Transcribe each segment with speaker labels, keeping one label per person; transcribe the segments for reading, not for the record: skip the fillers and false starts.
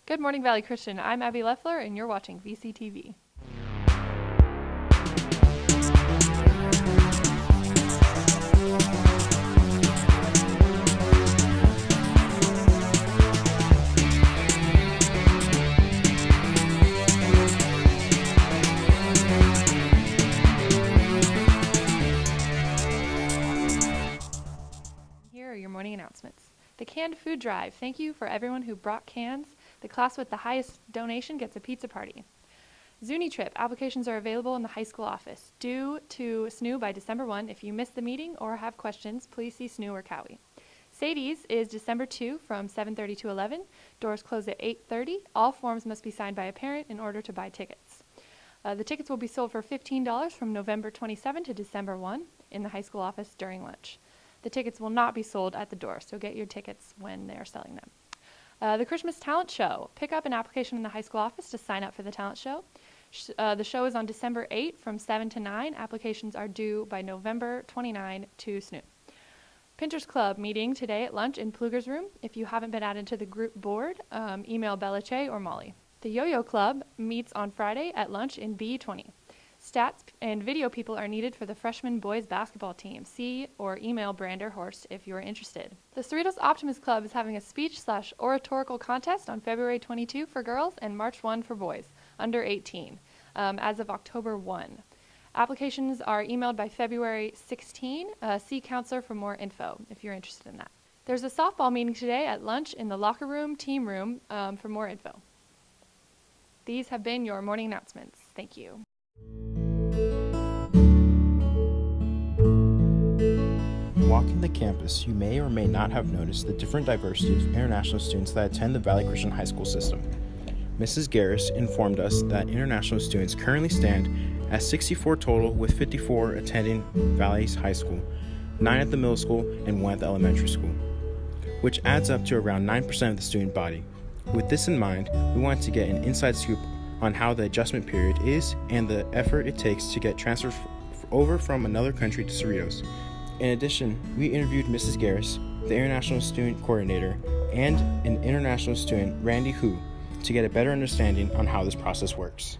Speaker 1: Good morning, Valley Christian. I'm Abby Leffler, and you're watching VCTV. Here are your morning announcements. The canned food drive. Thank you for everyone who brought cans. The class with the highest donation gets a pizza party. Zuni trip. Applications are available in the high school office. Due to SNU by December 1. If you missed the meeting or have questions, please see SNU or Cowie. Sadie's is December 2 from 7:30 to 11. Doors close at 8:30. All forms must be signed by a parent in order to buy tickets. The tickets will be sold for $15 from November 27 to December 1 in the high school office during lunch. The tickets will not be sold at the door, so get your tickets when they're selling them. The Christmas Talent Show. Pick up an application in the high school office to sign up for the talent show. The show is on December 8 from 7 to 9. Applications are due by November 29 to SNU. Pinterest Club meeting today at lunch in Pluger's room. If you haven't been added to the group board, email Bellache or Molly. The Yo-Yo Club meets on Friday at lunch in B20. Stats and video people are needed for the freshman boys basketball team. See or email Brander Horst if you're interested. The Cerritos Optimist Club is having a speech/oratorical contest on February 22 for girls and March 1 for boys under 18 as of October 1. Applications are emailed by February 16. See counselor for more info if you're interested in that. There's a softball meeting today at lunch in the locker room, team room, for more info. These have been your morning announcements. Thank you.
Speaker 2: Walking the campus, you may or may not have noticed the different diversity of international students that attend the Valley Christian High School system. Mrs. Garris informed us that international students currently stand at 64 total, with 54 attending Valley's High School, 9 at the middle school, and 1 at the elementary school, which adds up to around 9% of the student body. With this in mind, we wanted to get an inside scoop on how the adjustment period is and the effort it takes to get transferred over from another country to Cerritos. In addition, we interviewed Mrs. Garris, the International Student Coordinator, and an international student, Randy Hu, to get a better understanding on how this process works.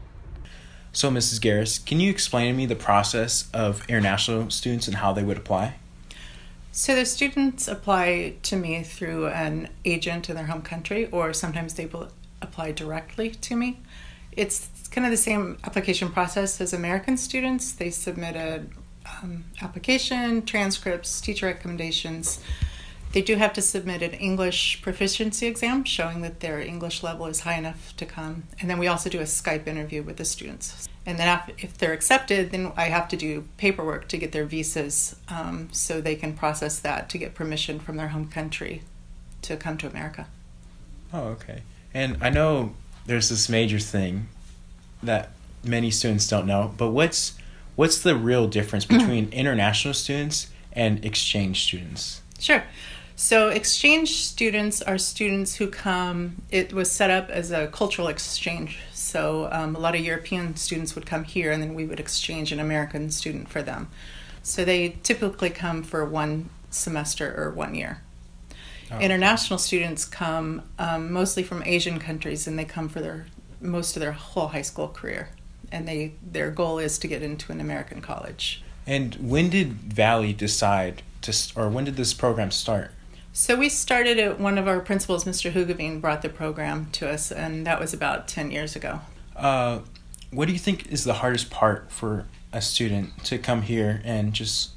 Speaker 3: So, Mrs. Garris, can you explain to me the process of international students and how they would apply?
Speaker 4: So the students apply to me through an agent in their home country, or sometimes they will apply directly to me. It's kind of the same application process as American students. They submit an application, transcripts, teacher recommendations. They do have to submit an English proficiency exam showing that their English level is high enough to come. And then we also do a Skype interview with the students. And then if they're accepted, then I have to do paperwork to get their visas so they can process that to get permission from their home country to come to America.
Speaker 3: Oh, okay. And I know there's this major thing that many students don't know, but what's the real difference between international students and exchange students?
Speaker 4: Sure. So exchange students are students who come, it was set up as a cultural exchange. So a lot of European students would come here and then we would exchange an American student for them. So they typically come for 1 semester or 1 year. Oh. International students come mostly from Asian countries, and they come for most of their whole high school career. And their goal is to get into an American college.
Speaker 3: And when did Valley decide or when did this program start?
Speaker 4: So we started it, one of our principals, Mr. Hugavine, brought the program to us, and that was about 10 years ago.
Speaker 3: What do you think is the hardest part for a student to come here and just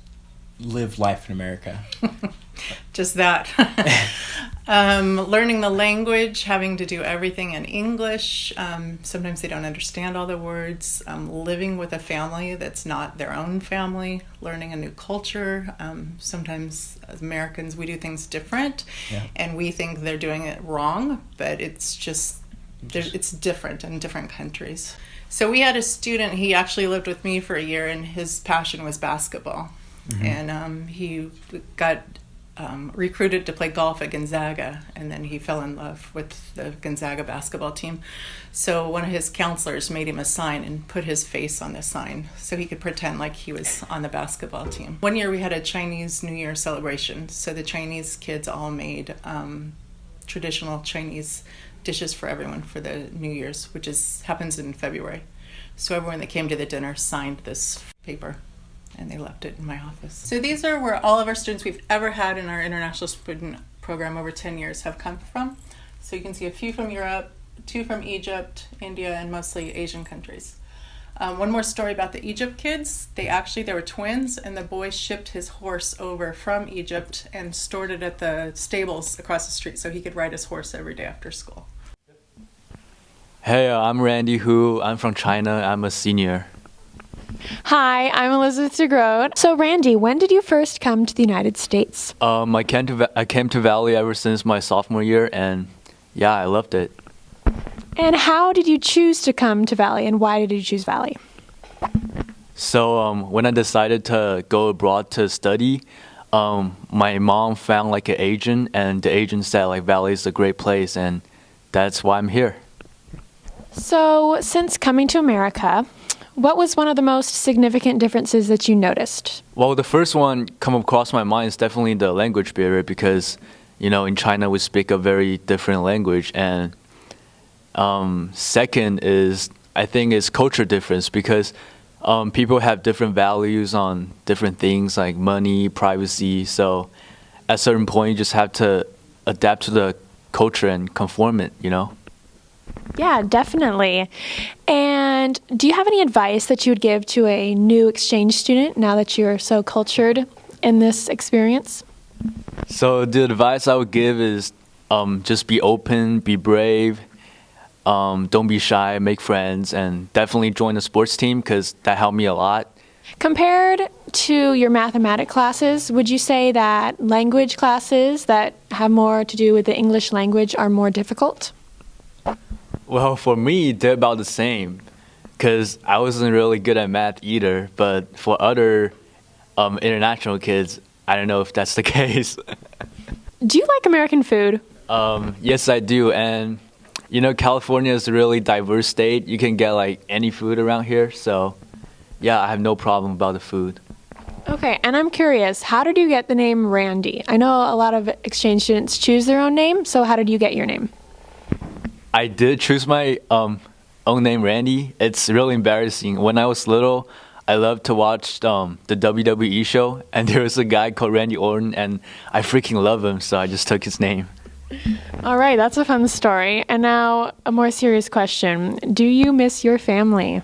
Speaker 3: live life in America?
Speaker 4: Just that. Learning the language, having to do everything in English. Sometimes they don't understand all the words. Living with a family that's not their own family. Learning a new culture. Sometimes as Americans, we do things different, and we think they're doing it wrong, but it's just it's different in different countries. So we had a student, he actually lived with me for a year, and his passion was basketball. Mm-hmm. And he got recruited to play golf at Gonzaga, and then he fell in love with the Gonzaga basketball team. So one of his counselors made him a sign and put his face on the sign so he could pretend like he was on the basketball team. One year we had a Chinese New Year celebration, so the Chinese kids all made traditional Chinese dishes for everyone for the New Year's, which happens in February. So everyone that came to the dinner signed this paper, and they left it in my office. So these are where all of our students we've ever had in our international student program over 10 years have come from. So you can see a few from Europe, 2 from Egypt, India, and mostly Asian countries. One more story about the Egypt kids. They were twins, and the boy shipped his horse over from Egypt and stored it at the stables across the street so he could ride his horse every day after school.
Speaker 5: Hey, I'm Randy Hu. I'm from China. I'm a senior.
Speaker 1: Hi, I'm Elizabeth DeGroat. So, Randy, when did you first come to the United States?
Speaker 5: I came to Valley ever since my sophomore year, and yeah, I loved it.
Speaker 1: And how did you choose to come to Valley, and why did you choose Valley?
Speaker 5: So when I decided to go abroad to study, my mom found like an agent, and the agent said like Valley is a great place, and that's why I'm here.
Speaker 1: So, since coming to America, what was one of the most significant differences that you noticed?
Speaker 5: Well, the first one come across my mind is definitely the language barrier because, in China we speak a very different language, and second is I think is culture difference because people have different values on different things like money, privacy. So at a certain point, you just have to adapt to the culture and conform it,
Speaker 1: Yeah, definitely. And do you have any advice that you would give to a new exchange student now that you're so cultured in this experience?
Speaker 5: So the advice I would give is just be open, be brave, don't be shy, make friends, and definitely join the sports team because that helped me a lot.
Speaker 1: Compared to your mathematics classes, would you say that language classes that have more to do with the English language are more difficult?
Speaker 5: Well, for me, they're about the same because I wasn't really good at math either. But for other international kids, I don't know if that's the case.
Speaker 1: Do you like American food?
Speaker 5: Yes, I do. And, California is a really diverse state. You can get like any food around here. So, yeah, I have no problem about the food.
Speaker 1: Okay, and I'm curious, how did you get the name Randy? I know a lot of exchange students choose their own name, so how did you get your name?
Speaker 5: I did choose my own name, Randy. It's really embarrassing. When I was little, I loved to watch the WWE show, and there was a guy called Randy Orton, and I freaking love him, so I just took his name.
Speaker 1: All right, that's a fun story. And now, a more serious question. Do you miss your family?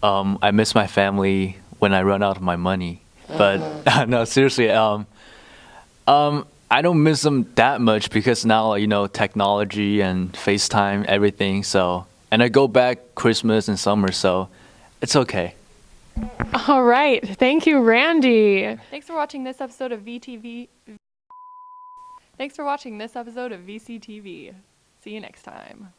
Speaker 5: I miss my family when I run out of my money. But, no, seriously, I don't miss them that much because now, technology and FaceTime, everything. So, and I go back Christmas and summer, so it's okay.
Speaker 1: All right. Thank you, Randy. Thanks for watching this episode of VCTV. See you next time.